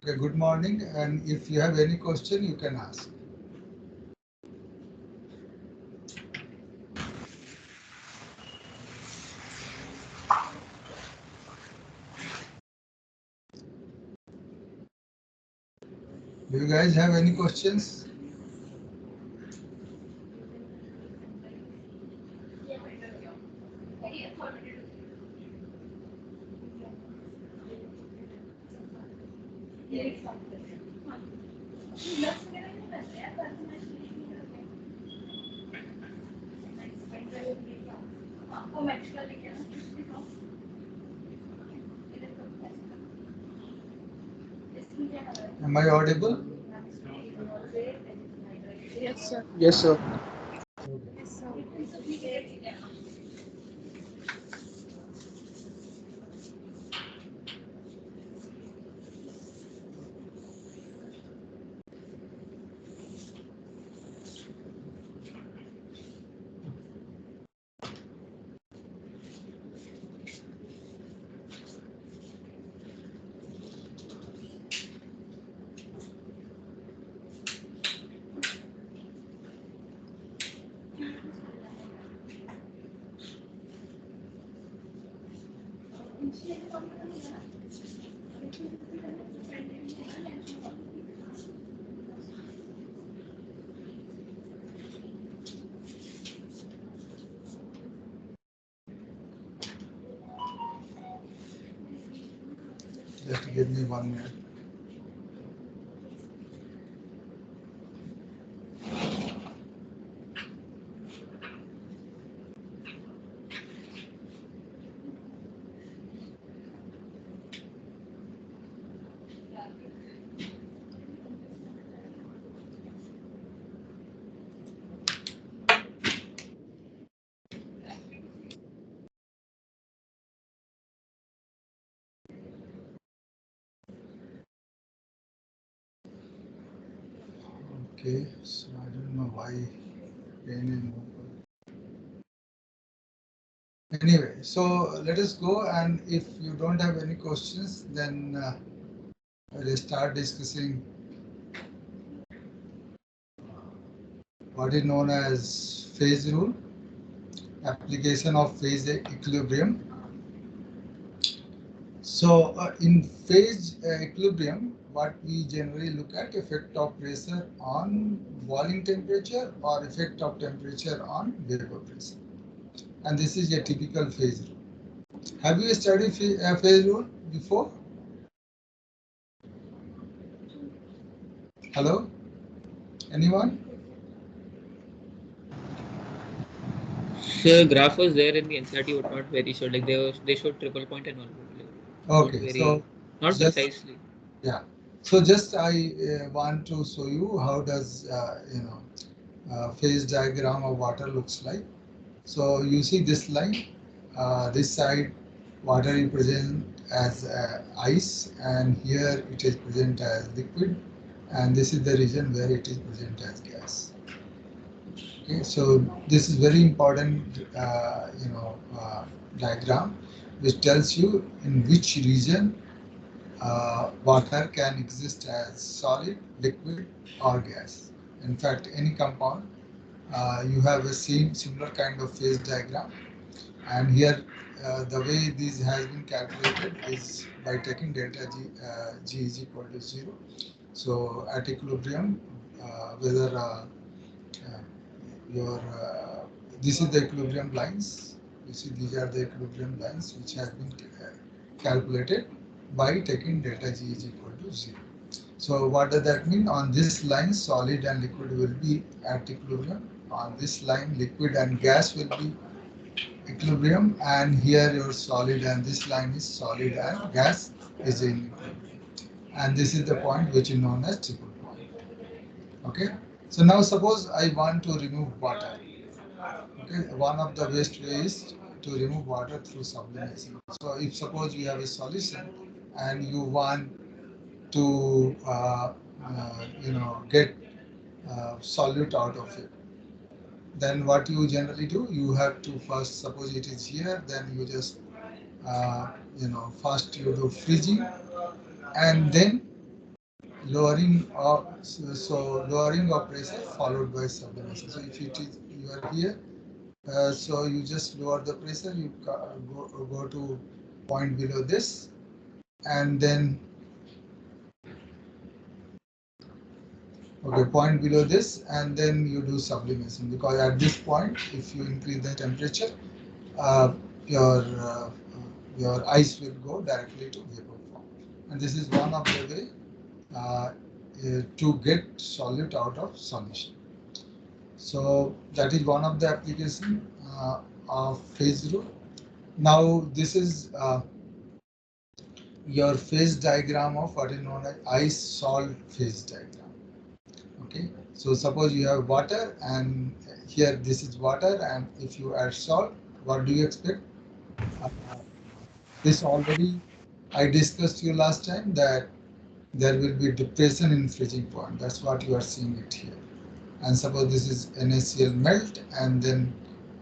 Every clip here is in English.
Okay, good morning, and if you have any question, you can ask. Do you guys have any questions? Am I audible? Yes, sir. Yes, sir. Just give me 1 minute. Okay, so I don't know why pain in. Anyway, so let us go, and if you don't have any questions, then we'll start discussing what is known as phase rule, application of phase equilibrium. So in phase equilibrium, what we generally look at effect of pressure on boiling temperature or effect of temperature on vapor pressure. And this is a typical phase rule. Have you studied phase rule before? Hello? Anyone? So graph was there in the NCERT, but not very sure. Like they showed triple point and all, but like not Okay, very, so not just precisely. yeah. So just I want to show you how does phase diagram of water looks like. So you see this line, this side water is present as ice, and here it is present as liquid, and this is the region where it is present as gas. Okay, so this is very important, diagram, which tells you in which region water can exist as solid, liquid, or gas. In fact, any compound, you have a similar kind of phase diagram. And here, the way this has been calculated is by taking delta G is equal to 0. So at equilibrium, whether your this is the equilibrium lines. You see, these are the equilibrium lines which has been calculated by taking delta G is equal to 0. So what does that mean? On this line, solid and liquid will be at equilibrium. On this line, liquid and gas will be equilibrium, and here your solid, and this line is solid and gas is in equilibrium. And this is the point which is known as triple point. Okay. So now suppose I want to remove water. Okay, one of the best ways to remove water through sublimation. So if suppose you have a solution and you want to get solute out of it, then what you generally do, you have to first, suppose it is here, then you just first you do freezing, and then lowering of lowering of pressure followed by sublimation. So if you are here, so you just lower the pressure, you go to point below this, and then okay, point below this, and then you do sublimation, because at this point if you increase the temperature, uh, your uh, your ice will go directly to vapor form, and this is one of the way to get solute out of solution. So that is one of the application of phase rule. Now this is your phase diagram of what is known as ice salt phase diagram. Okay, so suppose you have water, and here this is water, and if you add salt, what do you expect? Uh, this already I discussed you last time that there will be depression in freezing point. That's what you are seeing it here. And suppose this is NaCl melt, and then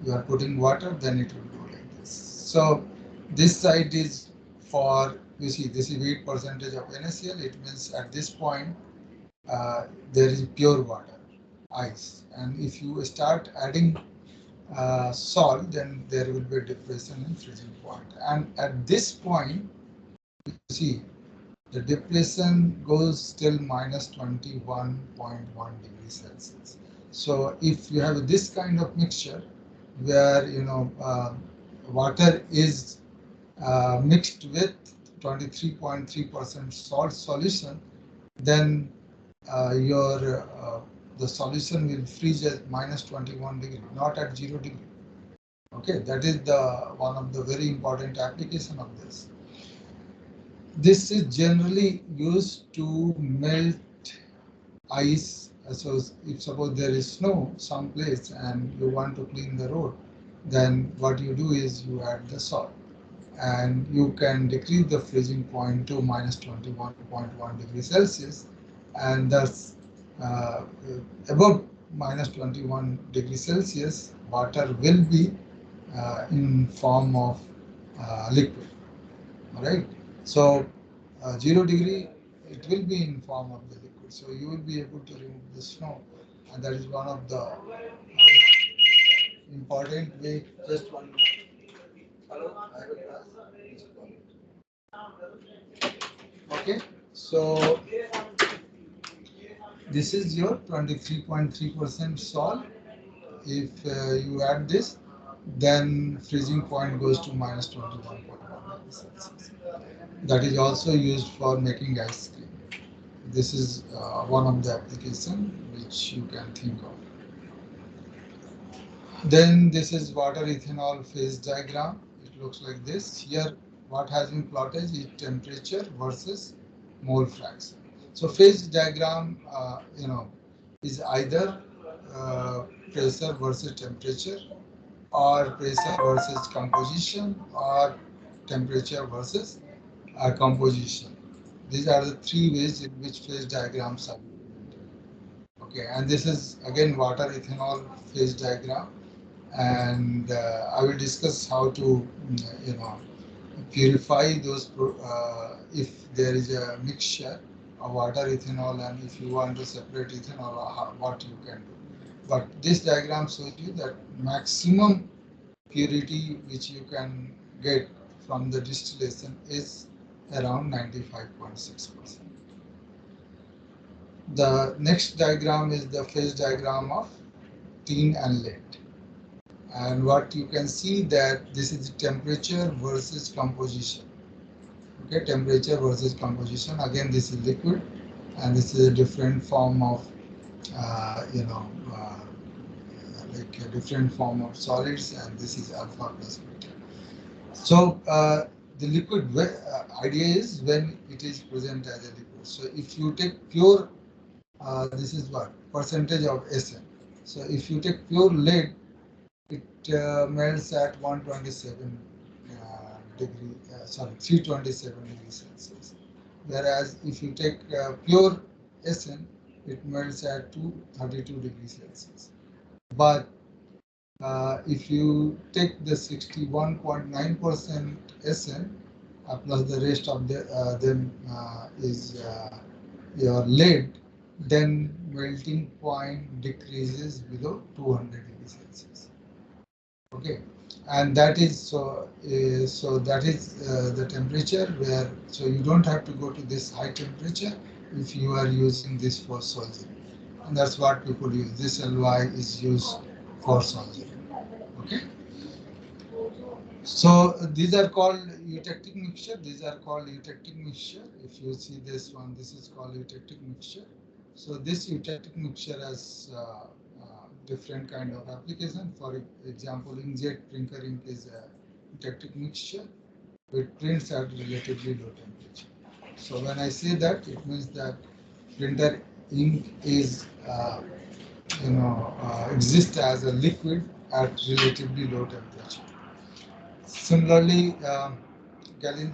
you are putting water, then it will go like this. So this side is for, you see, this is 8% of NaCl. It means at this point there is pure water, ice, and if you start adding salt, then there will be a depression in freezing point. And at this point, you see the depression goes till minus 21.1 degrees Celsius. So if you have this kind of mixture where water is mixed with 23.3% salt solution, then your the solution will freeze at minus 21 degree, not at 0 degree. Okay, that is the one of the very important application of this. This is generally used to melt ice. So if suppose there is snow someplace and you want to clean the road, then what you do is you add the salt, and you can decrease the freezing point to minus 21.1 degrees Celsius, and thus uh, above minus 21 degrees Celsius, water will be in form of liquid. All right. So 0 degree, it will be in form of the liquid. So you will be able to remove the snow, and that is one of the important way. Just one. Hello, I have a class. Okay. So this is your 23.3% salt. If you add this, then freezing point goes to minus 21.1 degrees Celsius. That is also used for making ice cream. This is one of the application which you can think of. Then this is water ethanol phase diagram. It looks like this. Here what has been plotted is temperature versus mole fraction. So phase diagram is either uh, pressure versus temperature, or pressure versus composition, or temperature versus composition. These are the three ways in which phase diagrams are implemented. Okay, and this is again water ethanol phase diagram, and I will discuss how to purify those if there is a mixture of water ethanol, and if you want to separate ethanol, what you can do. But this diagram shows you that maximum purity which you can get from the distillation is around 95.6%. The next diagram is the phase diagram of tin and lead. And what you can see that this is temperature versus composition. Okay, temperature versus composition. Again, this is liquid, and this is a different form of, uh, you know, uh, like a different form of solids, and this is alpha plus beta. So the liquid idea is when it is present as a liquid. So if you take pure, this is what percentage of Sn. So if you take pure lead, it melts at 127 degree, sorry, 327 degrees Celsius. Whereas if you take pure Sn, it melts at 232 degrees Celsius. But if you take the 61.9% Sn plus the rest of them is your lead, then melting point decreases below 200 degrees Celsius. Okay, and that is so that is the temperature where, so you don't have to go to this high temperature if you are using this for soldering, and that's what people use. This LY is used for soldering. Okay, so these are called eutectic mixture. These are called eutectic mixture. If you see this one, this is called eutectic mixture. So this eutectic mixture has different kind of application. For example, inkjet printer ink is a eutectic mixture. It prints at relatively low temperature. So when I say that, it means that printer ink is exists as a liquid at relatively low temperature. Similarly, Gallium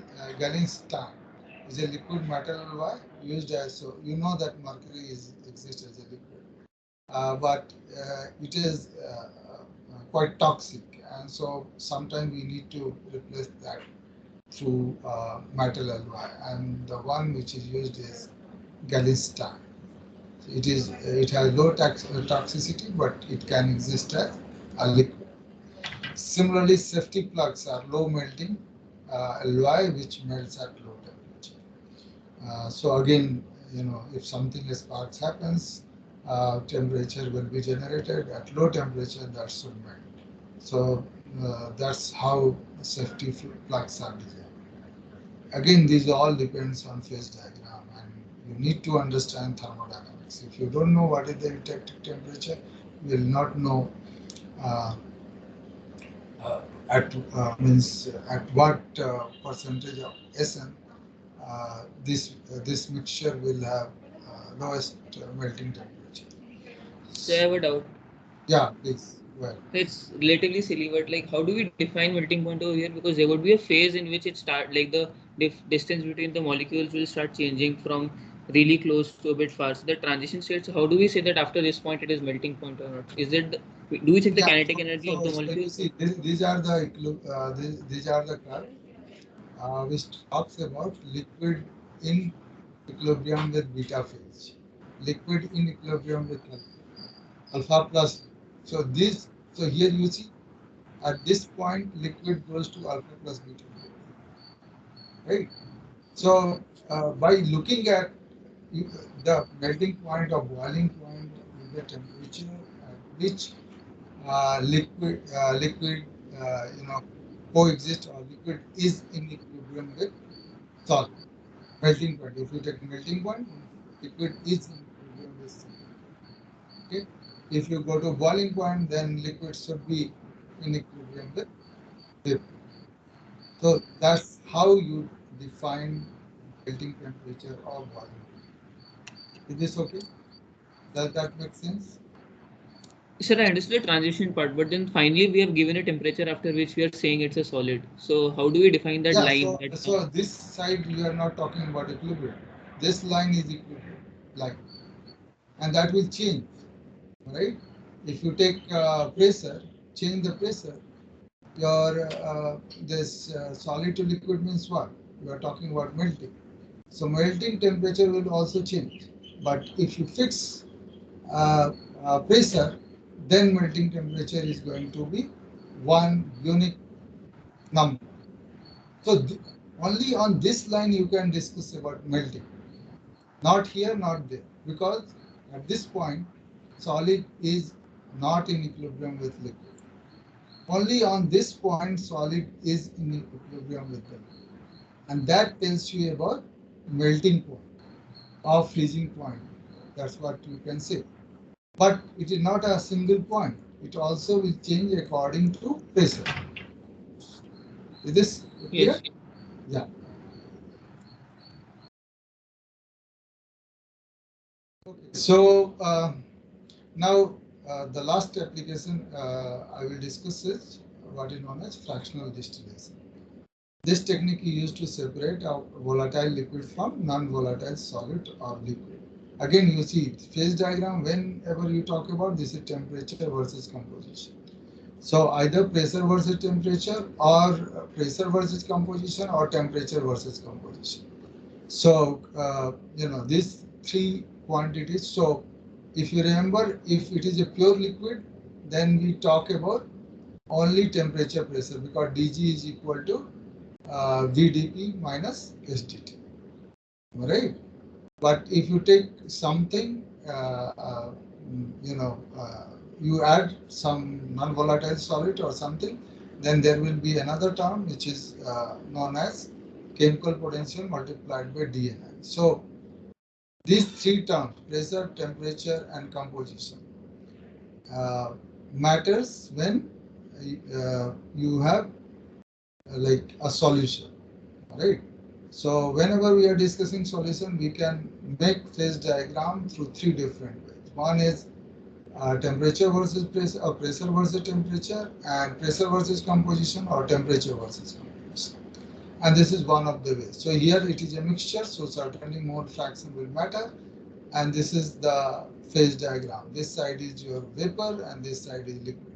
is a liquid metal alloy used as, so you know that mercury exists as a liquid, but it is quite toxic, and so sometimes we need to replace that through metal alloy, and the one which is used is Gallium. It has low toxicity, but it can exist as a liquid. Similarly, safety plugs are low melting alloy which melts at low temperature. So again, if something sparks happens, temperature will be generated at low temperature, that should melt. So that's how safety plugs are designed. Again, these all depends on phase diagram, and you need to understand thermodynamics. If you don't know what is the detected temperature, you will not know uh, means at what percentage of SN this mixture will have lowest melting temperature. So I have a doubt. Yeah, please. Well, It's relatively silly, but like, how do we define melting point over here? Because there would be a phase in which it start, like the distance between the molecules will start changing from really close to a bit far. So the transition states. How do we say that after this point it is melting point or not? Is it? Do we check the yeah. kinetic energy of the So you molecule? see, these are the these are the curve which talks about liquid in equilibrium with beta phase, liquid in equilibrium with alpha plus. So this, so here you see at this point liquid goes to alpha plus beta, right? So by looking at the melting point or boiling point is the temperature at which liquid coexist, or liquid is in equilibrium with solid. Melting point. If you take melting point, liquid is in equilibrium with solid. Okay. If you go to boiling point, then liquid should be in equilibrium with liquid. So that's how you define melting temperature or boiling. Is this okay? Does that make sense? Sir, I understood the transition part, but then finally we have given a temperature after which we are saying it's a solid. So how do we define that Yeah. line? So That this side you are not talking about equilibrium. This line is equilibrium, like, and that will change, right? If you take pressure, change the pressure. Your this solid to liquid means what? You are talking about melting. So melting temperature will also change. But if you fix pressure, then melting temperature is going to be one unique number. So only on this line you can discuss about melting. Not here, not there. Because at this point, solid is not in equilibrium with liquid. Only on this point, solid is in equilibrium with the liquid. And that tells you about melting point or freezing point. That's what you can say. But it is not a single point. It also will change according to pressure. Is this clear? yes. Yeah. Okay. So now the last application I will discuss is what is known as fractional distillation. This technique is used to separate a volatile liquid from non-volatile solid or liquid. Again, you see phase diagram. Whenever you talk about this, is temperature versus composition. So either pressure versus temperature, or pressure versus composition, or temperature versus composition. So this three quantities. So if you remember, if it is a pure liquid, then we talk about only temperature pressure, because dg is equal to vdp minus sdt, right? But if you take something, you add some non-volatile solid or something, then there will be another term which is known as chemical potential multiplied by dNi. So these three terms, pressure, temperature, and composition, uh, matters when you have like a solution, right? So whenever we are discussing solution, we can make phase diagram through three different ways. One is temperature versus pressure, or pressure versus temperature, and pressure versus composition, or temperature versus composition. And this is one of the ways. So here it is a mixture, so certainly mole fraction will matter. And this is the phase diagram. This side is your vapor and this side is liquid.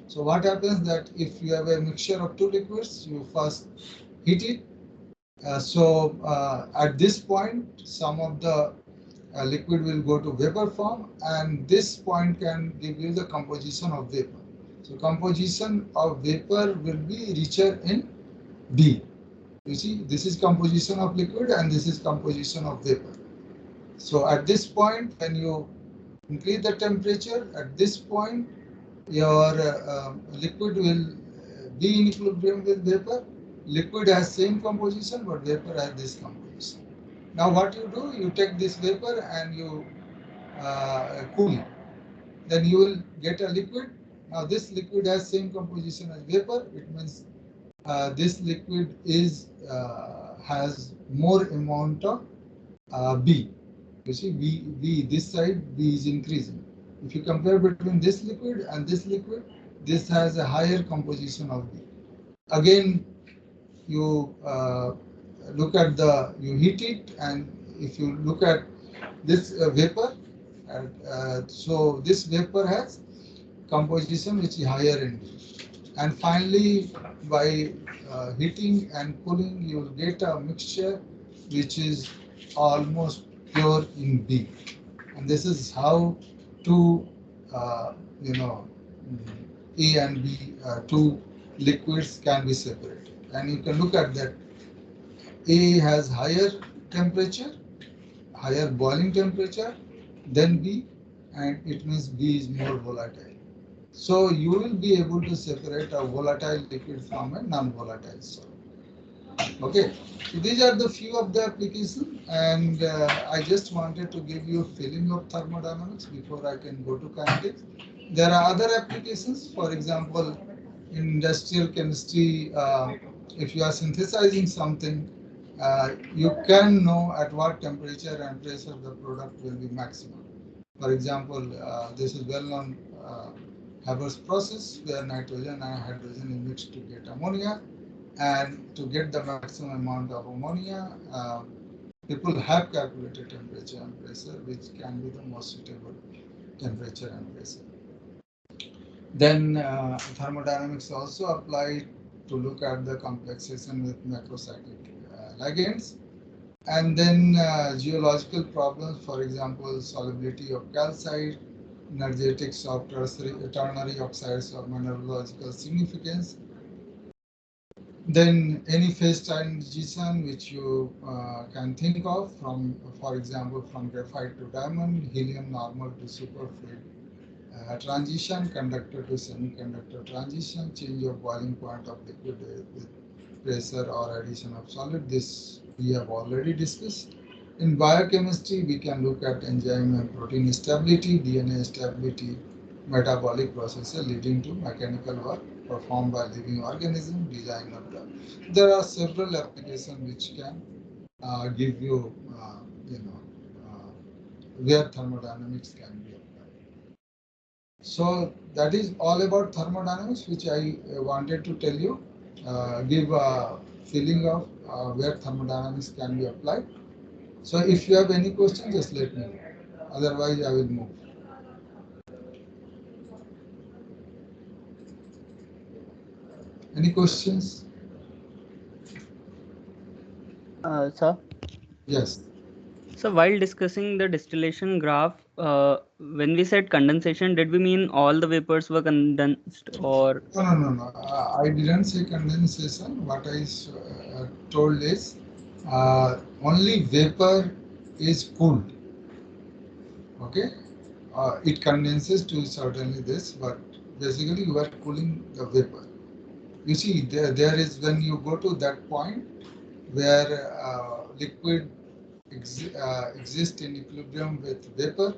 So what happens that if you have a mixture of two liquids, you first heat it. At this point, some of the liquid will go to vapor form, and this point can give you the composition of vapor. So composition of vapor will be richer in B. You see, this is composition of liquid and this is composition of vapor. So at this point, when you increase the temperature, at this point, your liquid will be in equilibrium with vapor. Liquid has same composition, but vapor has this composition. Now what you do, you take this vapor and you cool it. Then you will get a liquid. Now this liquid has same composition as vapor. It means this liquid is has more amount of B. You see, B this side B is increasing. If you compare between this liquid and this liquid, this has a higher composition of B. Again, you look at you heat it, and if you look at this vapor, so this vapor has composition which is higher in B. And finally, by heating and cooling, you will get a mixture which is almost pure in B. And this is how two, uh, you know, A and B, two liquids can be separated. And you can look at that. A has higher temperature, higher boiling temperature than B, and it means B is more volatile. So you will be able to separate a volatile liquid from a non-volatile solid. Okay, so these are the few of the applications, and I just wanted to give you a feeling of thermodynamics before I can go to kinetics. There are other applications, for example, in industrial chemistry, if you are synthesizing something, you can know at what temperature and pressure the product will be maximum. For example, this is well known Haber's process, where nitrogen and hydrogen is mixed to get ammonia. And to get the maximum amount of ammonia, people have calculated temperature and pressure, which can be the most suitable temperature and pressure. Then thermodynamics also applied to look at the complexation with macrocyclic ligands. And then geological problems, for example, solubility of calcite, energetics of ternary oxides of mineralogical significance. Then any phase transition which you can think of, from, for example, from graphite to diamond, helium normal to superfluid transition, conductor to semiconductor transition, change of boiling point of liquid with pressure or addition of solid. This we have already discussed. In biochemistry, we can look at enzyme and protein stability, DNA stability, metabolic processes leading to mechanical work performed by living organism, design of drug. There are several applications which can give you, where thermodynamics can be applied. So that is all about thermodynamics, which I wanted to tell you, give a feeling of where thermodynamics can be applied. So if you have any questions, just let me know. Otherwise, I will move. Any questions? Sir, Yes. So while discussing the distillation graph, when we said condensation, did we mean all the vapors were condensed, or? No. I didn't say condensation. What I told is only vapor is cooled. Okay, it condenses to certainly this, but basically you are cooling the vapor. You see, there is when you go to that point where liquid exists in equilibrium with vapor.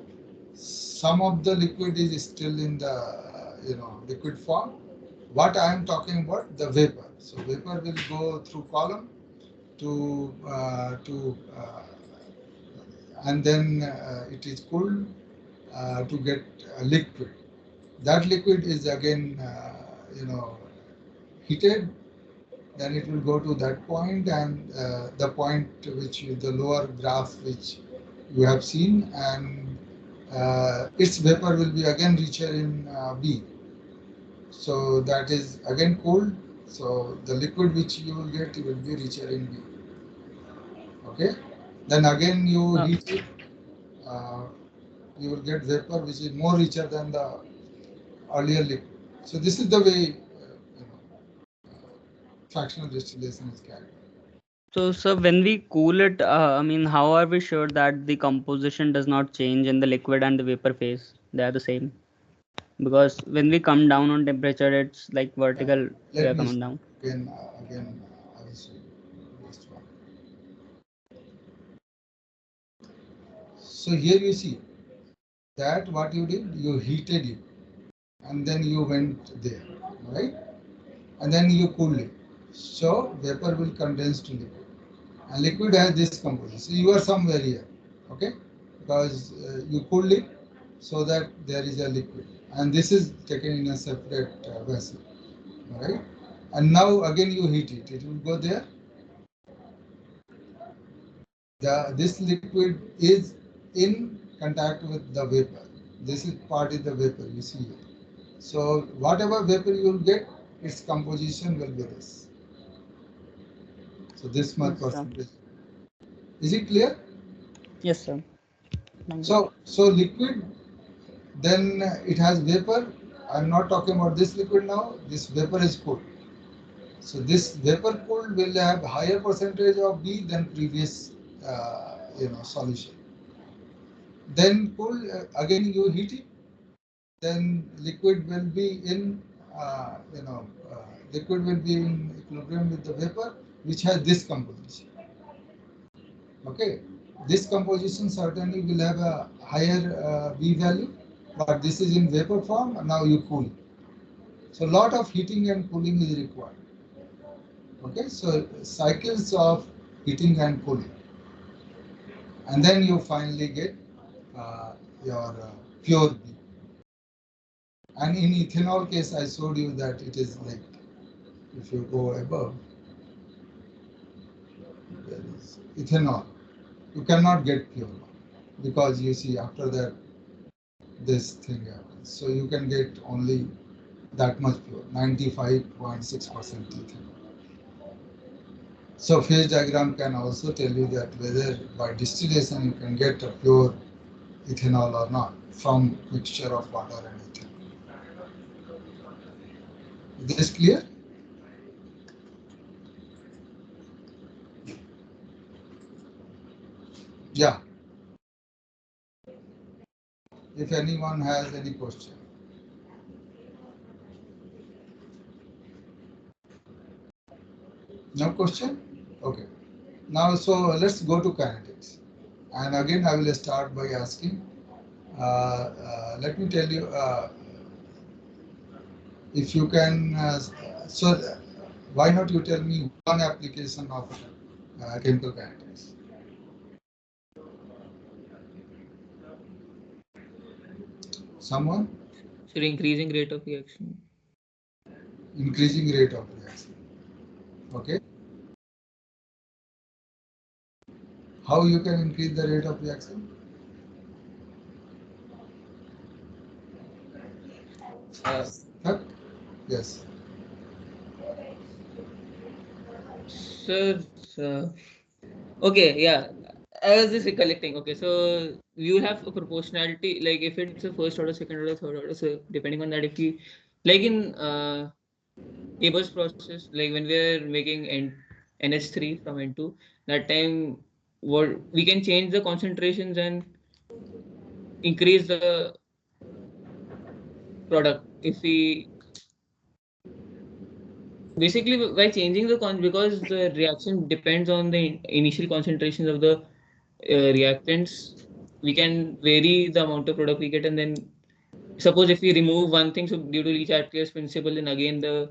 Some of the liquid is still in the liquid form. What I am talking about, the vapor. So vapor will go through column to and then it is cooled to get a liquid. That liquid is again heated, then it will go to that point, and the point the lower graph which you have seen, and its vapor will be again richer in B. So that is again cooled. So the liquid which you will get will be richer in B. Okay. Then again you heat it. You will get vapor which is more richer than the earlier liquid. So this is the way fractional distillation is carried out. So, sir, when we cool it, I mean, how are we sure that the composition does not change in the liquid and the vapor phase? They are the same. Because when we come down on temperature, it's like vertical. We are coming down. Again, I will show you this one. So here you see that what you did, you heated it, and then you went there, right? And then you cooled it. So vapor will condense to liquid, and liquid has this composition. So you are somewhere here, okay? Because you cooled it so that there is a liquid, and this is taken in a separate vessel, right? And now again you heat it. It will go there. This liquid is in contact with the vapor. This is part is the vapor you see here. So whatever vapor you will get, its composition will be this. So this much percentage. Is it clear? Yes, sir. So liquid, then it has vapor. I'm not talking about this liquid now. This vapor is cooled. So this vapor cooled will have higher percentage of B than previous solution. Then cool again you heat it. Then liquid will be in liquid will be in equilibrium with the vapor, which has this composition. Okay, this composition certainly will have a higher B value, but this is in vapor form. Now you cool it. So lot of heating and cooling is required. Okay, so cycles of heating and cooling, and then you finally get your pure B. And in ethanol case, I showed you that it is like, if you go above, there is ethanol. You cannot get pure one, because you see after that this thing happens. So you can get only that much pure, 95.6% ethanol. So phase diagram can also tell you that whether by distillation you can get a pure ethanol or not from mixture of water and ethanol. Is this clear? Yeah. If anyone has any question. No question? Okay. Now, so let's go to kinetics. And again, I will start by asking, let me tell you, if you can, so why not you tell me one application of chemical kinetics? Someone? So increasing rate of reaction. Increasing rate of reaction. Okay. How you can increase the rate of reaction? Yes. Sir, okay, yeah. I was just recollecting. Okay, so you have a proportionality, like if it's a first order, second order, third order. So depending on that, if you like in Haber's process, like when we are making NH3 from N2, that time what we can change the concentrations and increase the product if we basically by changing the because the reaction depends on the initial concentrations of the reactants, we can vary the amount of product we get, and then suppose if we remove one thing, so due to Lee-Chatterjee's principle, then again the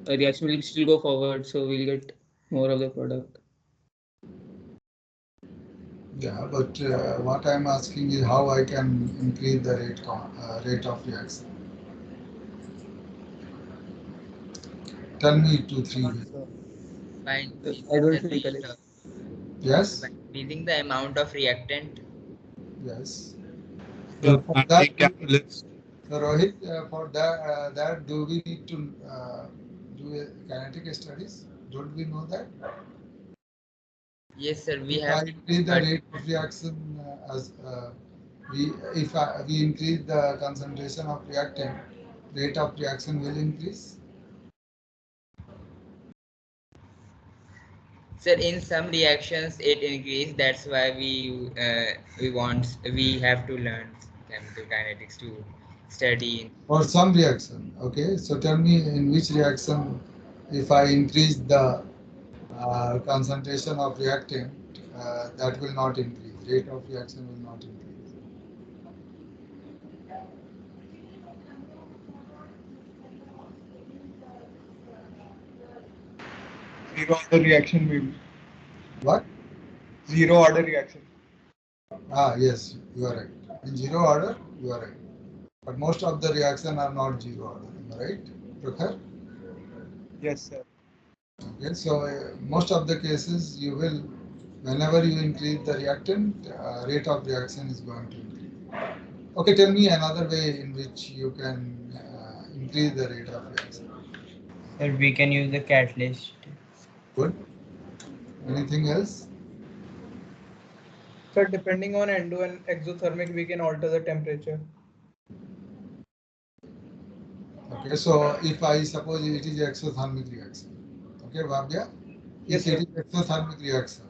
reaction will still go forward, so we'll get more of the product. Yeah, but what I'm asking is how I can increase the rate of reaction. Tell me 2-3 ways. By I increasing don't the think rate correct. of, Yes. by increasing the amount of reactant. Yes. So For I that, think catalyst. so Rohit, for that do we need to do kinetic studies? Don't we know that? Yes, sir. We If I have increase the but rate of reaction we increase the concentration of reactant, rate of reaction will increase. sir, in some reactions it increase. That's why we have to learn chemical kinetics to study. For some reaction, okay. So tell me in which reaction, if I increase the concentration of reactant, that will not increase. Rate of reaction will not increase. Zero order reaction maybe. What? Zero order reaction. Yes, you are right. In zero order, you are right. But most of the reaction are not zero order. Am I right, Prakhar? Yes, sir. Okay, so most of the cases you will, whenever you increase the reactant, rate of reaction is going to increase. Okay, tell me another way in which you can increase the rate of reaction. Sir, we can use the catalyst. Good. Anything else? So depending on endo and exothermic, we can alter the temperature. Okay, so if I suppose it is exothermic reaction, okay, Bhavya? Yes, If sir. it is exothermic reaction,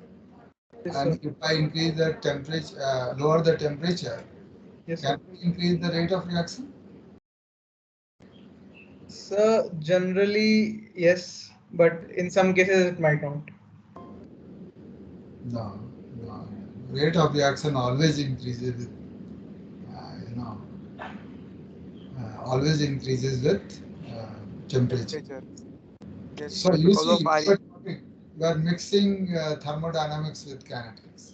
Yes, and sir. if I increase the temperature, lower the temperature, Yes, can sir. we increase the rate of reaction? So generally, yes, but in some cases it might not. No, no. Rate of reaction always increases with, always increases with temperature. Yes, So sir, you because see, of I. you are mixing thermodynamics with kinetics.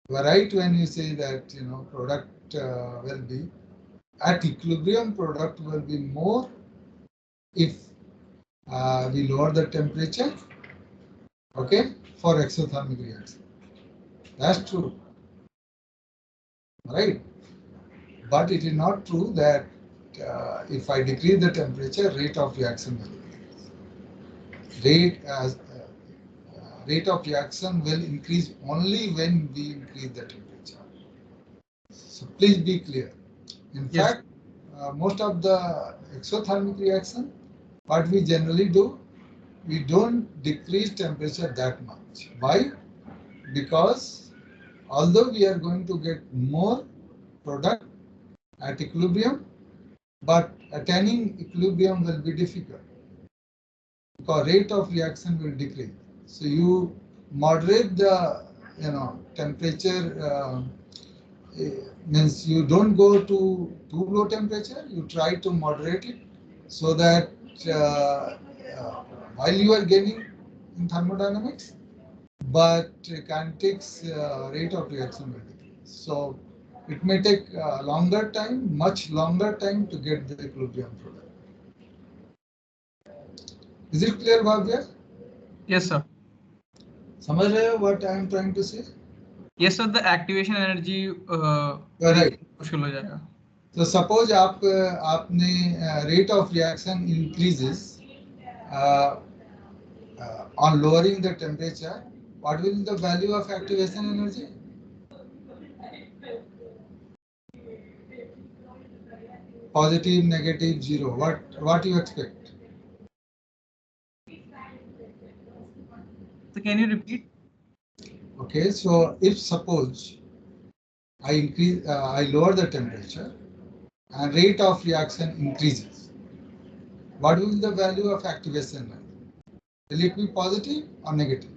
You are right when you say that product will be at equilibrium. Product will be more if we lower the temperature. Okay, for exothermic reaction. That's true, right? But it is not true that if I decrease the temperature, rate of reaction will increase. Rate of reaction will increase only when we increase the temperature. So please be clear. In Yes. fact, most of the exothermic reaction, what we generally do, we don't decrease temperature that much. Why? Because although we are going to get more product at equilibrium, but attaining equilibrium will be difficult because rate of reaction will decrease. So you moderate the temperature. Means you don't go to too low temperature. You try to moderate it so that while you are gaining in thermodynamics, but kinetics rate of reaction will decrease. So it may take longer time, much longer time to get the equilibrium product. Is it clear, Bhavya? Yes, sir. समझ रहे हो what I am trying to say? Yes, sir. The activation energy. You are right. मुश्किल हो जाएगा. So suppose आपने rate of reaction increases on lowering the temperature, what will be the value of activation energy? Positive, negative, zero. What you expect? So can you repeat? Okay, so if suppose I lower the temperature and rate of reaction increases, what will be the value of activation energy? Will it be positive or negative?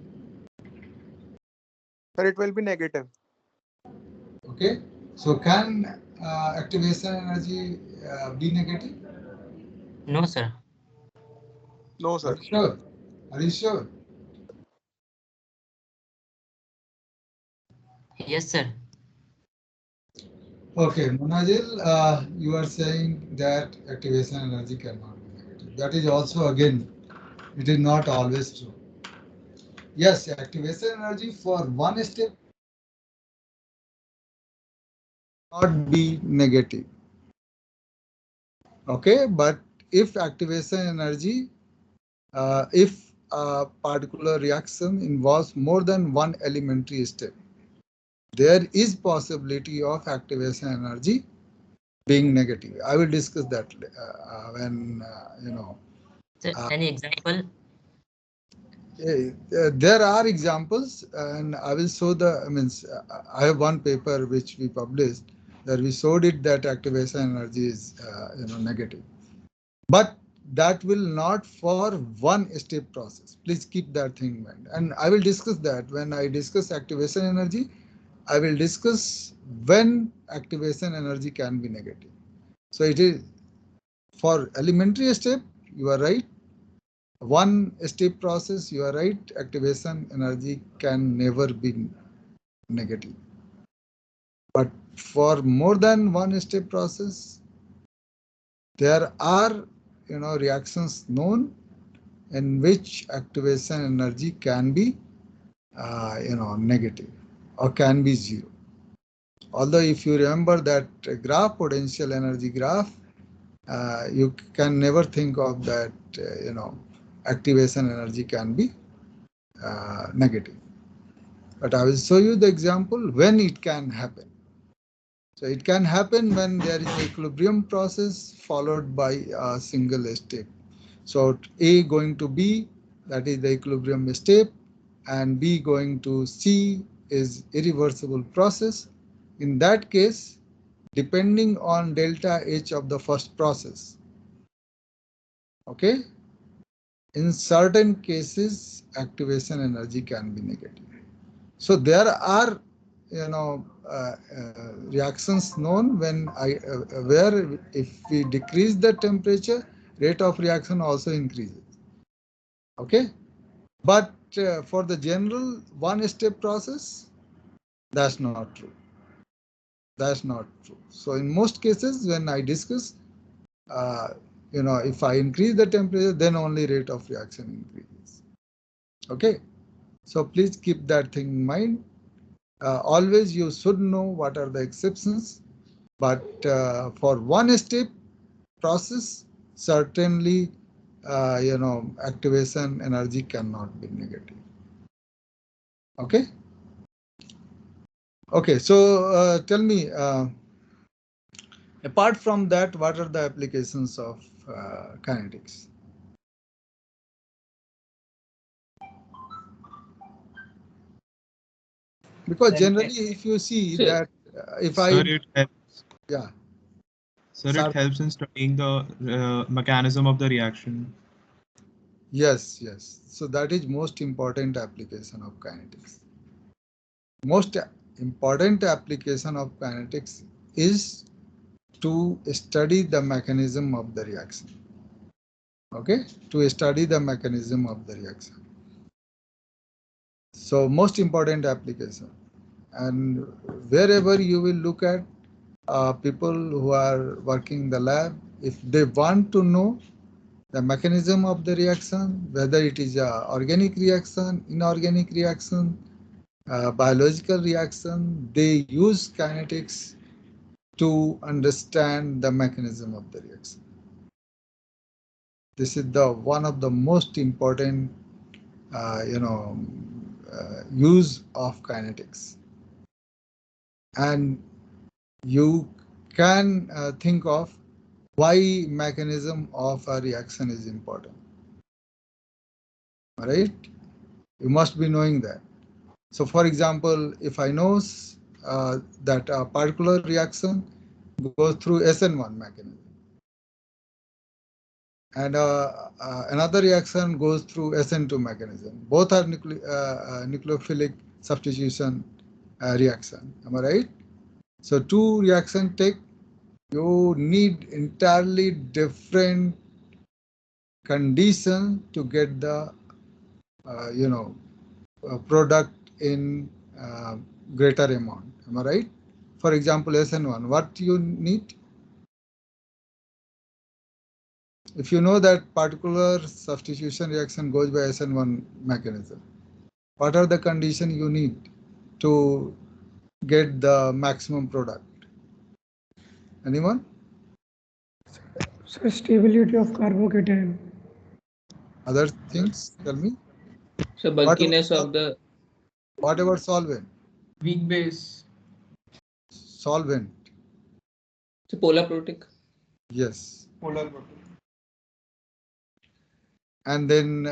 Sir, it will be negative. Okay, so can activation energy be negative? No, sir. No, Are sir. you sure? Are you sure? Yes, sir. Okay, Munajil, you are saying that activation energy cannot be negative. That is also again, it is not always true. Yes, activation energy for one step not be negative. Okay, but if activation energy, if a particular reaction involves more than one elementary step, there is possibility of activation energy being negative. I will discuss that when Sir, Uh, any example? there are examples, and I will show the. I mean, I have one paper which we published where we showed it that activation energy is negative, but that will not for one step process. Please keep that thing in mind, and I will discuss that when I discuss activation energy. I will discuss when activation energy can be negative. So it is for elementary step. You are right. One step process, you are right, activation energy can never be negative. But for more than one step process, there are reactions known in which activation energy can be negative or can be zero. Although if you remember that graph, potential energy graph, you can never think of that activation energy can be negative. But I will show you the example when it can happen. So it can happen when there is an equilibrium process followed by a single step. So A going to B, that is the equilibrium step, and B going to C is irreversible process. In that case, depending on delta H of the first process, okay, in certain cases, activation energy can be negative. So there are reactions known when where if we decrease the temperature, rate of reaction also increases. Okay, but for the general one step process, that's not true. That's not true. So in most cases, when I discuss, uh, if I increase the temperature, then only rate of reaction increases. Okay, so please keep that thing in mind. Always you should know what are the exceptions, but for one step process, certainly activation energy cannot be negative. Okay. Okay. So tell me, apart from that, what are the applications of kinetics? Because generally, if you see So, that if Sir, I it helps. yeah. Sir, it helps in studying the mechanism of the reaction. Yes, yes. So that is most important application of kinetics. Most important application of kinetics is to study the mechanism of the reaction. Okay, to study the mechanism of the reaction. So most important application, and wherever you will look at people who are working in the lab, if they want to know the mechanism of the reaction, whether it is a organic reaction, inorganic reaction, biological reaction, they use kinetics to understand the mechanism of the reaction. This is the one of the most important use of kinetics, and you can think of why mechanism of a reaction is important. All right, you must be knowing that. So, for example, if I know that a particular reaction goes through SN1 mechanism, and another reaction goes through SN2 mechanism. Both are nucleophilic substitution reaction. Am I right? So two reaction take, you need entirely different condition to get the product in greater amount. Am I right? For example, SN1, what you need? If you know that particular substitution reaction goes by SN1 mechanism, what are the conditions you need to get the maximum product? Anyone? So stability of carbocation. Other things, tell me. So bulkiness of the. What about solvent? Weak base. Solvent. So polar protic. Yes. Polar protic. And then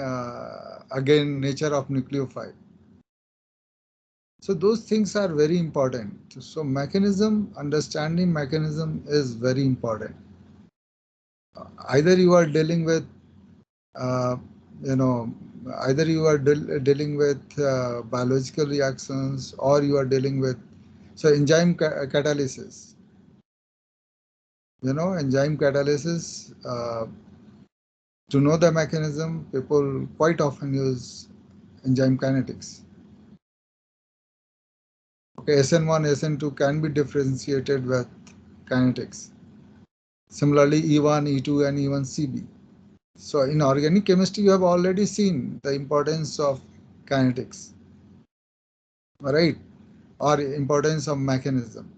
again, nature of nucleophile. So those things are very important. So mechanism, understanding mechanism is very important. Either you are dealing with, either you are dealing with biological reactions, or you are dealing with, so enzyme catalysis. Enzyme catalysis, to know the mechanism, people quite often use enzyme kinetics. Okay, SN1, SN2 can be differentiated with kinetics. Similarly, E1, E2, and even CB. So in organic chemistry, you have already seen the importance of kinetics, right? Or importance of mechanism.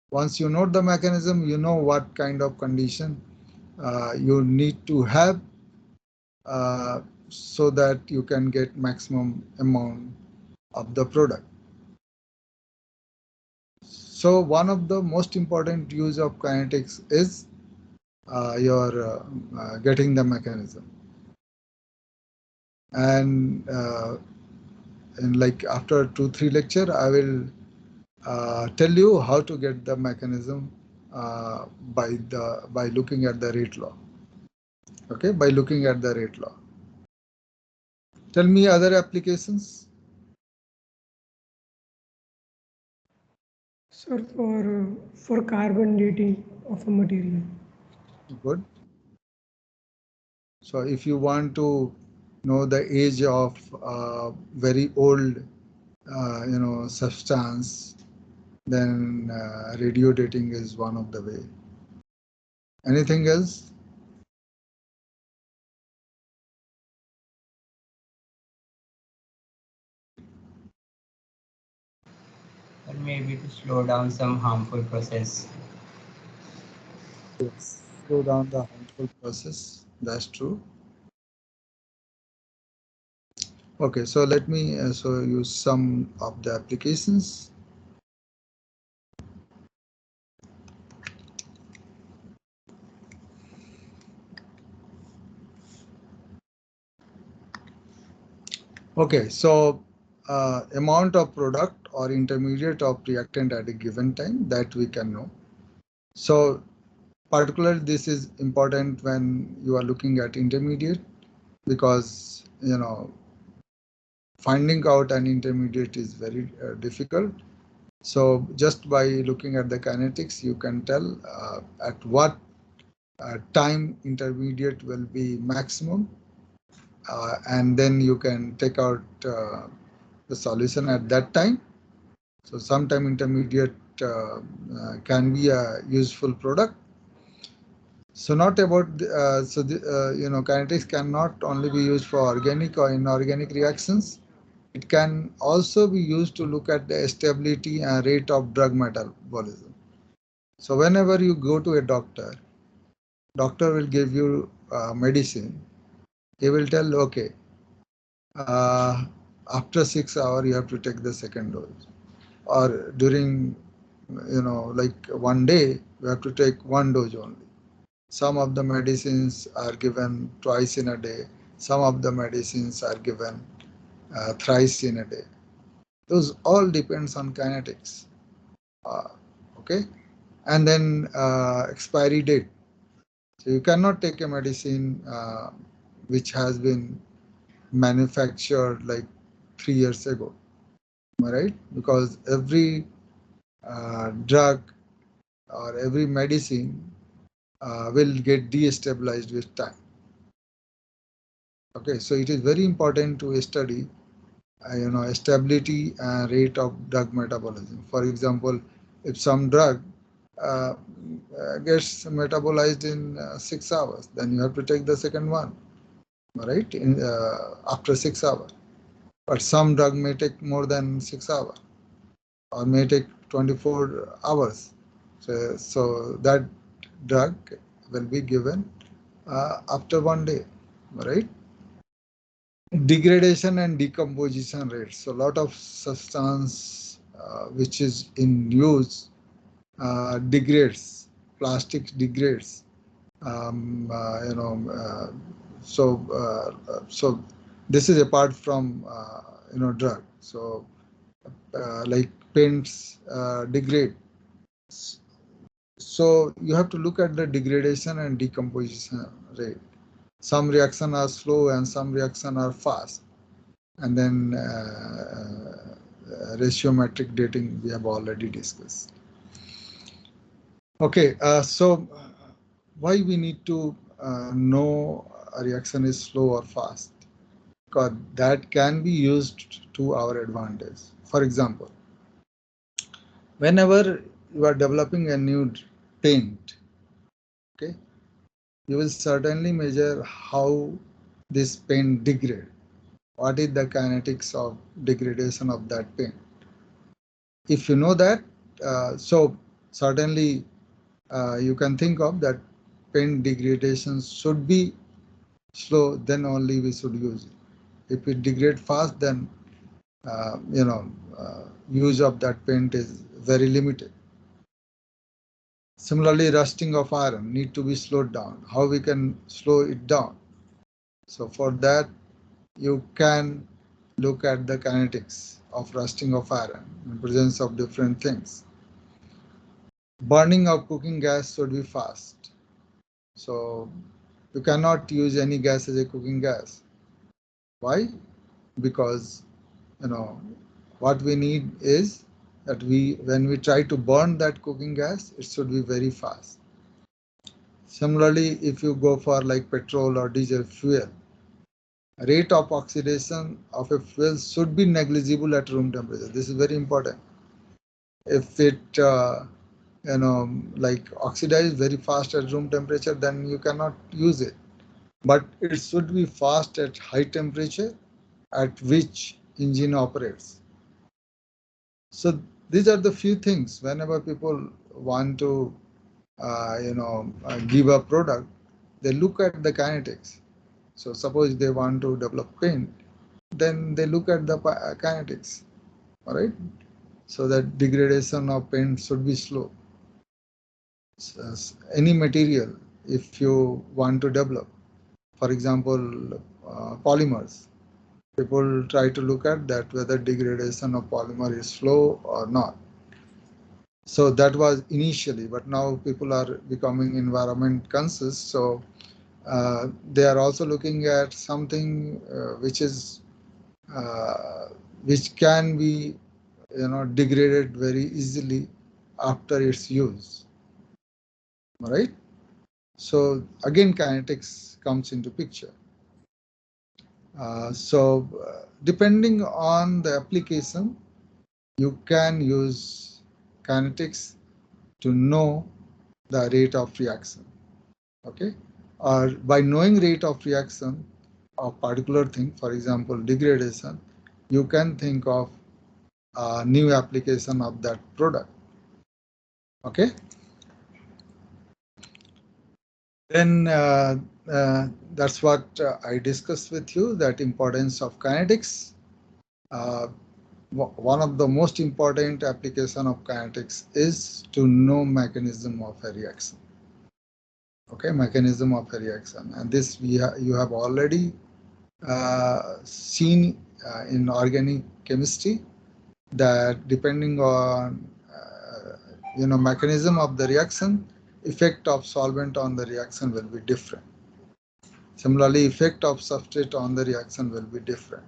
Once you know the mechanism, you know what kind of condition you need to have so that you can get maximum amount of the product. So one of the most important use of kinetics is your getting the mechanism. And in like after 2-3 lecture, I will tell you how to get the mechanism by looking at the rate law. Okay, by looking at the rate law. Tell me other applications. Sir, for carbon dating of a material. Good. So if you want to know the age of very old substance, then radio dating is one of the way. Anything else? Or maybe to slow down some harmful process. Yes, slow down the harmful process. That's true. Okay, so let me show you some of the applications. Okay, so amount of product or intermediate of reactant at a given time, that we can know. So particularly this is important when you are looking at intermediate, because finding out an intermediate is very difficult. So just by looking at the kinetics, you can tell at what time intermediate will be maximum, and then you can take out the solution at that time. So sometime intermediate can be a useful product. So not about kinetics can not only be used for organic or inorganic reactions. It can also be used to look at the stability and rate of drug metabolism. So whenever you go to a doctor will give you medicine. He will tell, okay, after 6 hours you have to take the second dose, or during like one day you have to take one dose only. Some of the medicines are given twice in a day, some of the medicines are given thrice in a day. Those all depends on kinetics. uh, okay, and then expiry date. So you cannot take a medicine which has been manufactured like 3 years ago, am I right? Because every drug or every medicine will get destabilized with time. Okay, so it is very important to study, stability and rate of drug metabolism. For example, if some drug uh, gets metabolized in 6 hours, then you have to take the second one, right? After 6 hours. But some drug may take more than 6 hours or may take 24 hours. So that drug will be given after one day, right? Degradation and decomposition rates. So a lot of substance which is in use degrades, plastic degrades. Um, uh, you know, uh, so this is apart from drug. So like paints degrade. So you have to look at the degradation and decomposition rate. Some reaction are slow and some reaction are fast. And then ratiometric dating we have already discussed. Okay, so why we need to know a reaction is slow or fast? Because that can be used to our advantage. For example, whenever you are developing a new paint, okay, you will certainly measure how this paint degrades. What is the kinetics of degradation of that paint? If you know that, so certainly you can think of that paint degradation should be slow, then only we should use it. If it degrades fast, then use of that paint is very limited. Similarly, rusting of iron need to be slowed down. How we can slow it down? So for that, you can look at the kinetics of rusting of iron in presence of different things. Burning of cooking gas should be fast. So you cannot use any gas as a cooking gas. Why? Because what we need is that when we try to burn that cooking gas, it should be very fast. Similarly, if you go for like petrol or diesel fuel, rate of oxidation of a fuel should be negligible at room temperature. This is very important. If it like oxidize very fast at room temperature, then you cannot use it. But it should be fast at high temperature at which engine operates. So these are the few things whenever people want to give a product, they look at the kinetics. So suppose they want to develop paint, then they look at the kinetics, all right? So that degradation of paint should be slow. So any material, if you want to develop, for example, polymers, people try to look at that whether degradation of polymer is slow or not. So that was initially, but now people are becoming environment conscious. So they are also looking at something which can be degraded very easily after its use. All right. So again, kinetics comes into picture. Depending on the application, you can use kinetics to know the rate of reaction. Okay, or by knowing rate of reaction of particular thing, for example, degradation, you can think of a new application of that product. Okay. Then that's what I discussed with you, that importance of kinetics. one of the most important application of kinetics is to know mechanism of a reaction. Okay, mechanism of a reaction, and this you have already seen in organic chemistry, that depending on mechanism of the reaction, effect of solvent on the reaction will be different. Similarly, effect of substrate on the reaction will be different.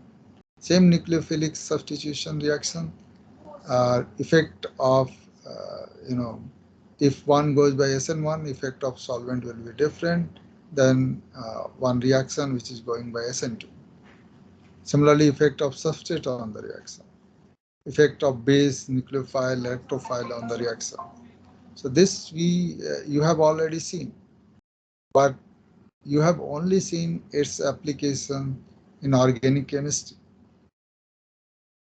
Same nucleophilic substitution reaction, effect of if one goes by SN1, effect of solvent will be different than one reaction which is going by SN2. Similarly, effect of substrate on the reaction, effect of base, nucleophile, electrophile on the reaction. So this you have already seen, but you have only seen its application in organic chemistry,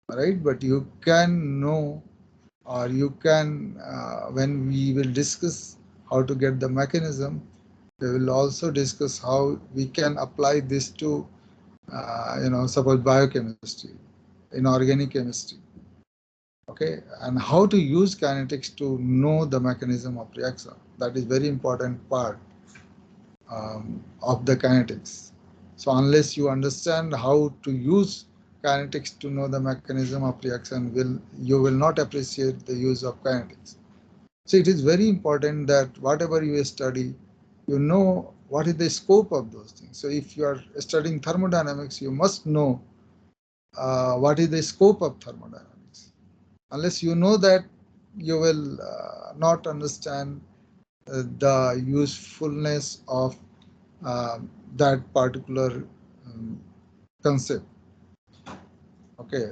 right? But you can know, or you can, when we will discuss how to get the mechanism, we will also discuss how we can apply this to, suppose biochemistry, in organic chemistry. Okay, and how to use kinetics to know the mechanism of reaction. That is very important part of the kinetics. So unless you understand how to use kinetics to know the mechanism of reaction, you will not appreciate the use of kinetics. So it is very important that whatever you study, you know what is the scope of those things. So if you are studying thermodynamics, you must know what is the scope of thermodynamics. Unless you know that, you will not understand the usefulness of that particular concept. Okay,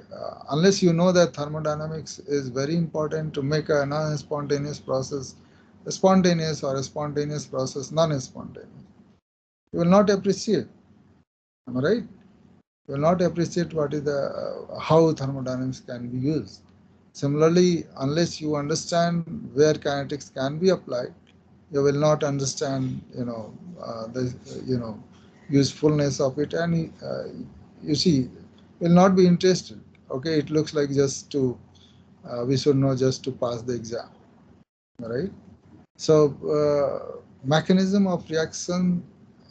unless you know that thermodynamics is very important to make a non-spontaneous process spontaneous, or a spontaneous process non-spontaneous, you will not appreciate. Am I right? You will not appreciate what is the how thermodynamics can be used. Similarly, unless you understand where kinetics can be applied, you will not understand the usefulness of it, and you see, will not be interested. Okay, it looks like just to we should know just to pass the exam, right? So mechanism of reaction,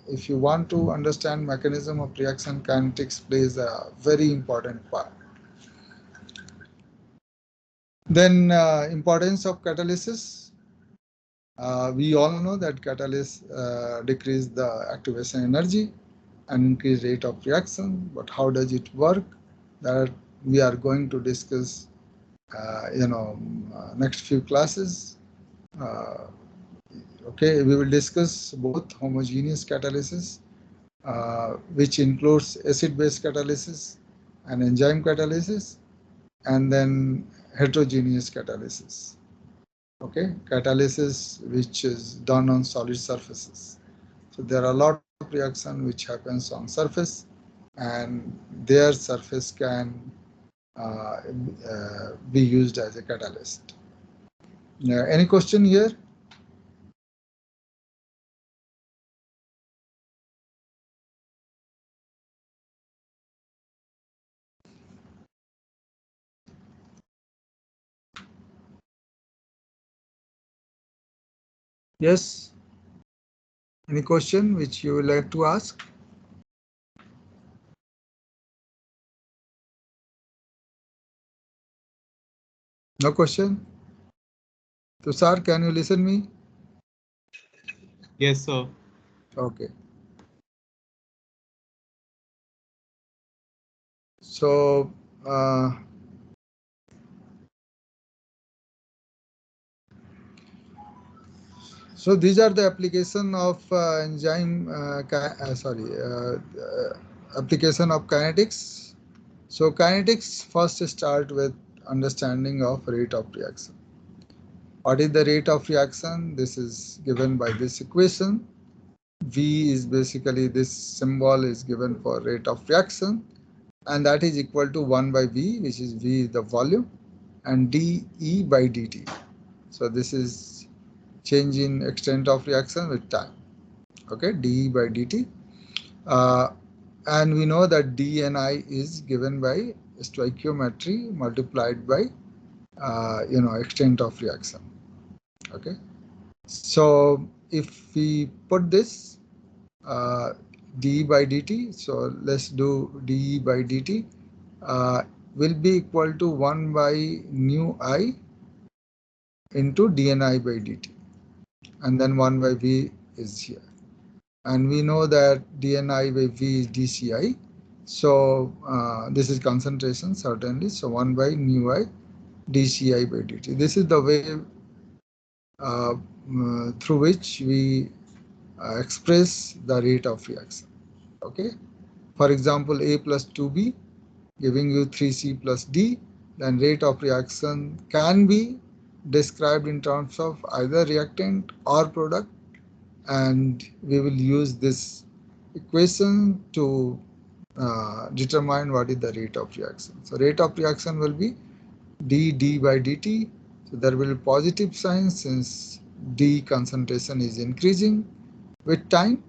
if you want to understand mechanism of reaction, kinetics plays a very important part. Then importance of catalysis. We all know that catalysts decrease the activation energy and increase rate of reaction, but how does it work? That we are going to discuss next few classes. Okay, we will discuss both homogeneous catalysis, which includes acid-base catalysis and enzyme catalysis, and then heterogeneous catalysis. Okay, catalysis which is done on solid surfaces. So there are a lot of reaction which happens on surface, and their surface can be used as a catalyst. Any question here? Yes. Any question which you would like to ask? No question? Tushar, can you listen me? Yes, sir. Okay. So so these are the application of enzyme. Application of kinetics. So kinetics first start with understanding of rate of reaction. What is the rate of reaction? This is given by this equation. V is basically, this symbol is given for rate of reaction, and that is equal to 1 by V, which is V is the volume, and dE by dt. So this is change in extent of reaction with time. Okay, dE by dt. And we know that D and I is given by stoichiometry multiplied by extent of reaction. Okay, so if we put this dE by dt, so let's do dE by dt will be equal to 1 by nu I into dni by dt, and then 1 by v is here, and we know that dni by v is dci, so this is concentration certainly, so 1 by nu I dci by dt. This is the way through which we express the rate of reaction. Okay, for example, A plus 2B giving you 3C plus D, then rate of reaction can be described in terms of either reactant or product, and we will use this equation to determine what is the rate of reaction. So rate of reaction will be d by dt. So there will be positive sign since D concentration is increasing with time,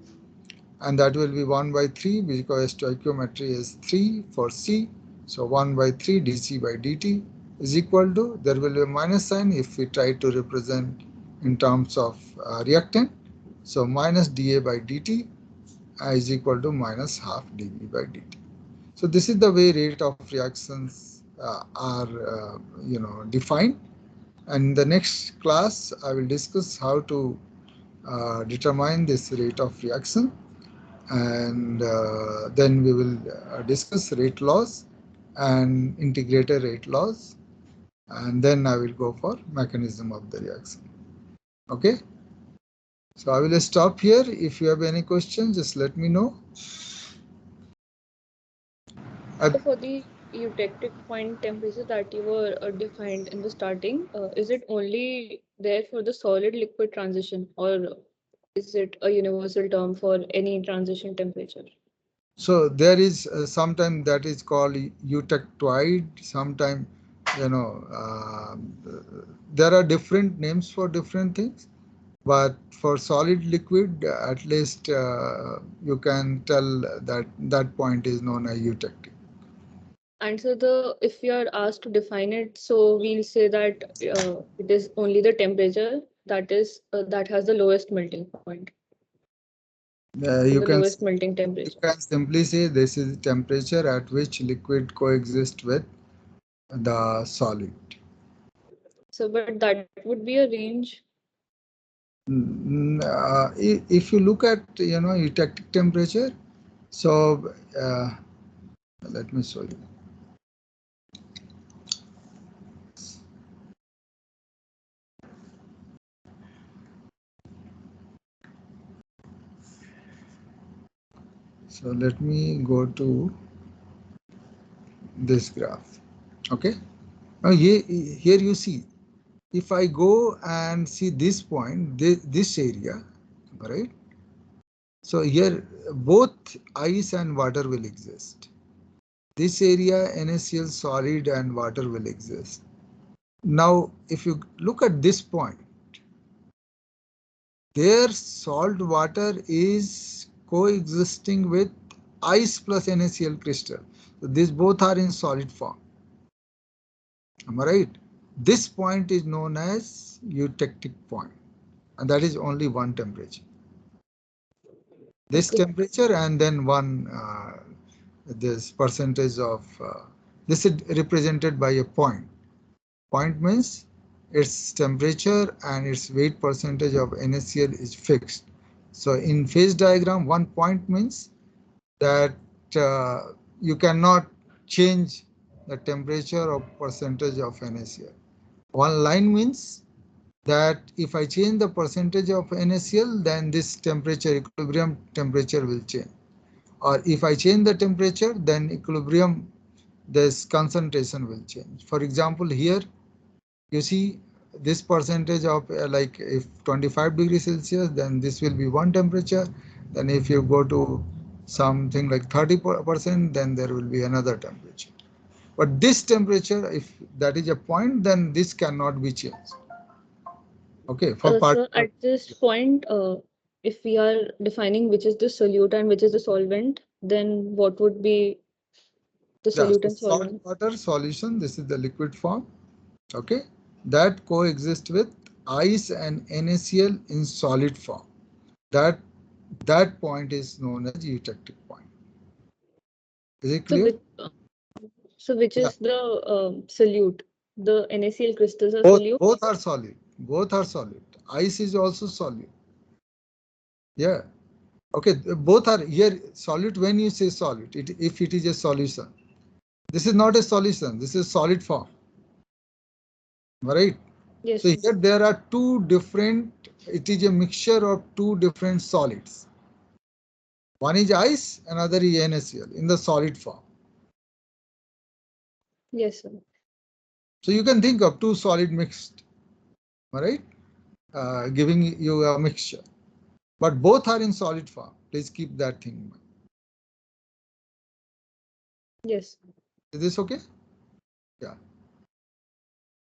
and that will be 1 by 3 because stoichiometry is 3 for C. So 1 by 3 dC by dt is equal to, there will be a minus sign if we try to represent in terms of reactant. So minus dA by dt is equal to minus half dV by dt. So this is the way rate of reactions are defined. And in the next class, I will discuss how to determine this rate of reaction, and then we will discuss rate laws and integrated rate laws, and then I will go for mechanism of the reaction. Okay, so I will stop here. If you have any questions, just let me know. For the eutectic point temperature that you were defined in the starting, is it only there for the solid liquid transition, or is it a universal term for any transition temperature? So there is sometime that is called eutectoid. Sometime, there are different names for different things. But for solid liquid, at least you can tell that that point is known as eutectic. And so if we are asked to define it, so we'll say that it is only the temperature that has the lowest melting point. You can lowest melting temperature. You can simply say this is temperature at which liquid coexist with the solid. So, but that would be a range. If you look at eutectic temperature, so let me show you. So let me go to this graph. Okay, now here you see, if I go and see this point, this area, right? So here both ice and water will exist. This area NaCl solid and water will exist. Now if you look at this point, their salt water is coexisting with ice plus NaCl crystal. So these both are in solid form. Am I right? This point is known as eutectic point, and that is only one temperature. This temperature and then one this percentage of this is represented by a point. Point means its temperature and its weight percentage of NaCl is fixed. So in phase diagram, 1 point means that you cannot change the temperature or percentage of NaCl. 1 line means that if I change the percentage of NaCl, then this temperature, equilibrium temperature will change. Or if I change the temperature, then equilibrium, this concentration will change. For example, here you see this percentage of like if 25 degrees Celsius, then this will be one temperature. Then if you go to something like 30%, then there will be another temperature. But this temperature, if that is a point, then this cannot be changed. Okay, for So at this point, if we are defining which is the solute and which is the solvent, then what would be The Yeah, solute so and salt solvent. water solution, this is the liquid form, okay, that coexist with ice and NaCl in solid form. That point is known as eutectic point. Is it clear? So which Yeah. is the solute? The NaCl crystals are Both, solute? both are solid. Both are solid. Ice is also solid. Yeah. Okay. Both are here solid. When you say solid, if it is a solution, this is not a solution. This is solid form. Right. Yes. So here there are two different. It is a mixture of two different solids. One is ice, another is NaCl in the solid form. Yes, sir. So you can think of two solid mixed, all right, giving you a mixture. But both are in solid form. Please keep that thing in mind. Yes. Is this okay? Yeah.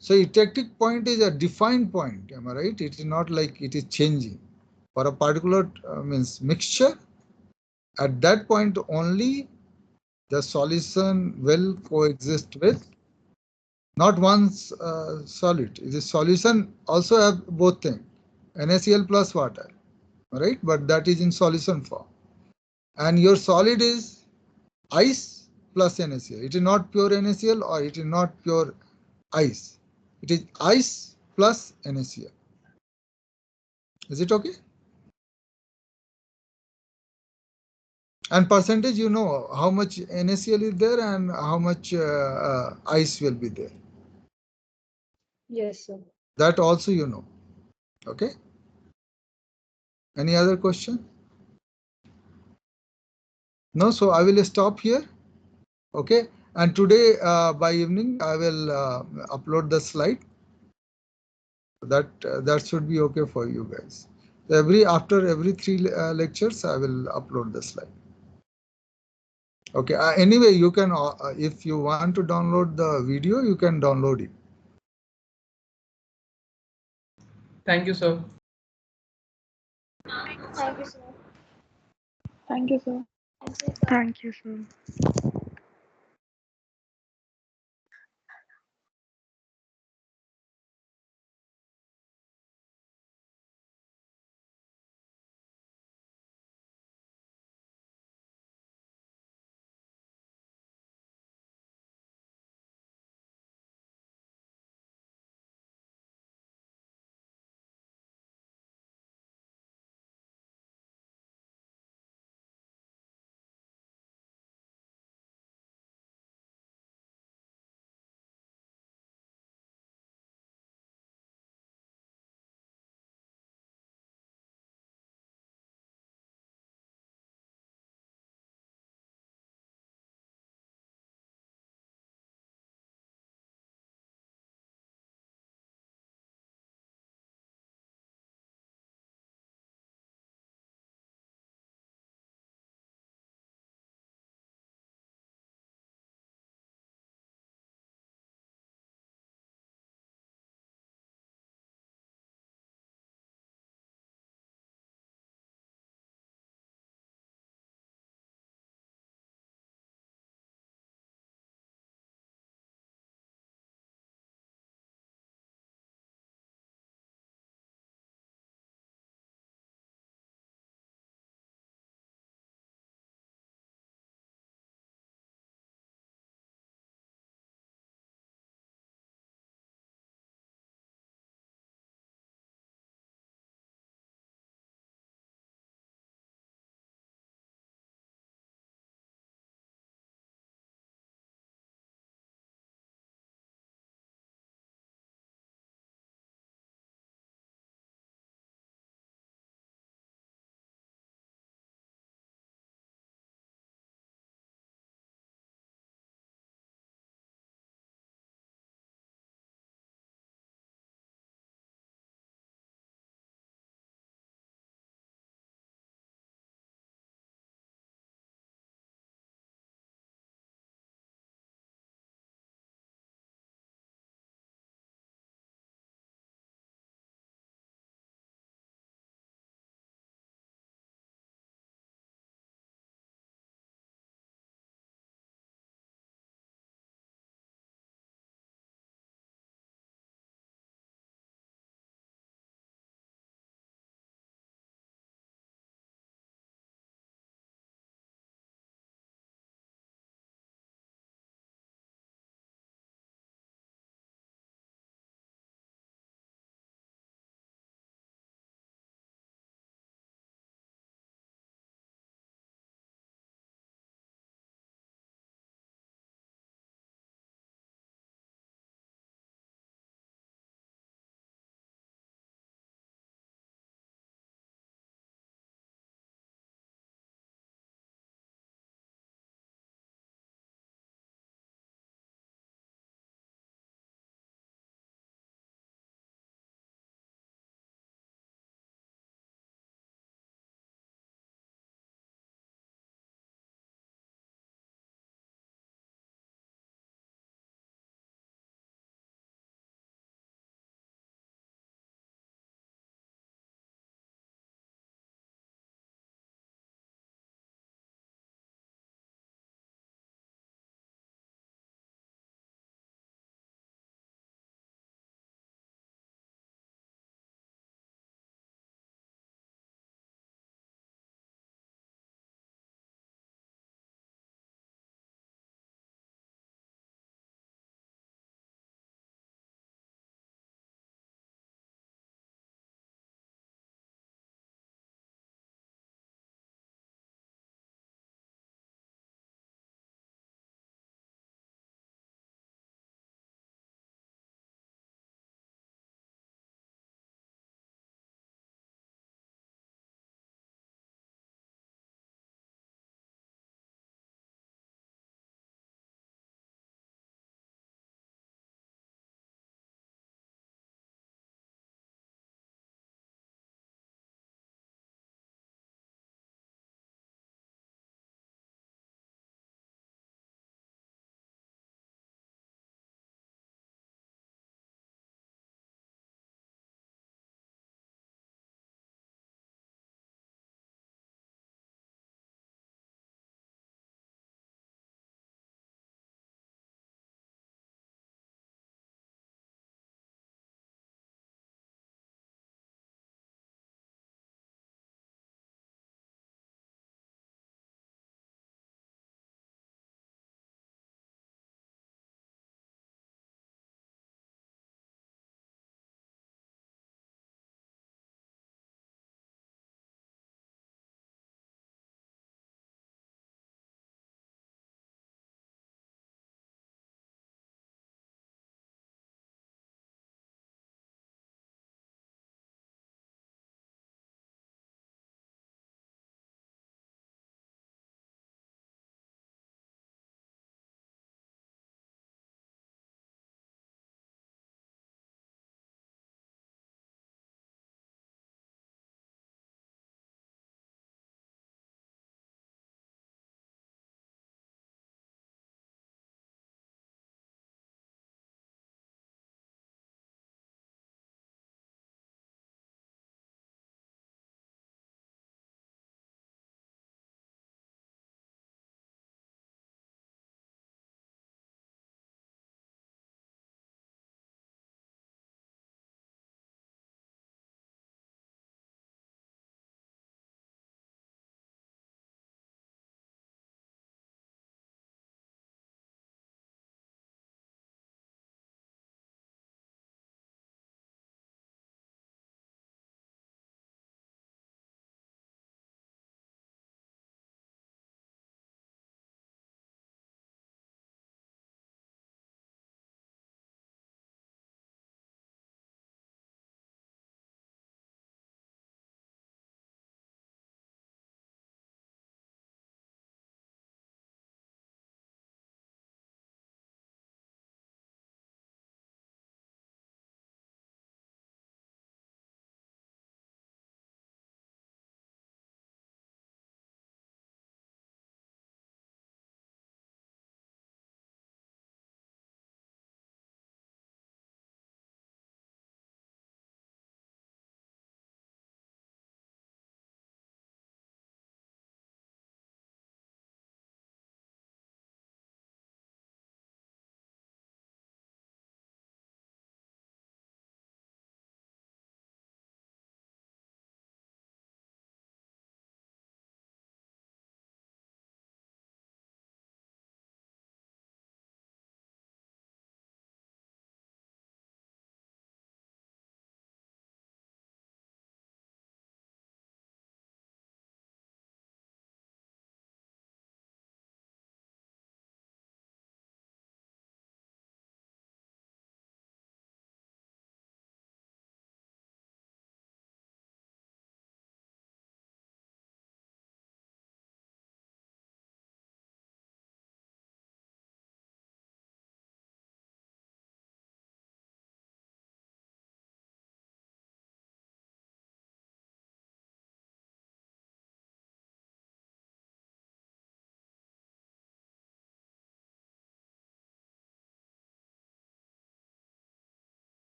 So eutectic point is a defined point. Am I right? It is not like it is changing. For a particular means mixture, at that point only the solution will coexist with not one solid. The solution also have both things, NaCl plus water, right? But that is in solution form. And your solid is ice plus NaCl. It is not pure NaCl or it is not pure ice. It is ice plus NaCl. Is it okay? And percentage, you know how much NaCl is there and how much ice will be there. Yes, sir. That also you know. Okay. Any other question? No. So I will stop here. Okay. And today by evening I will upload the slide. That should be okay for you guys. After every 3 lectures I will upload the slide. Okay. Anyway, you can if you want to download the video, you can download it. Thank you, sir. Thank you, sir. Thank you, sir. Thank you, sir.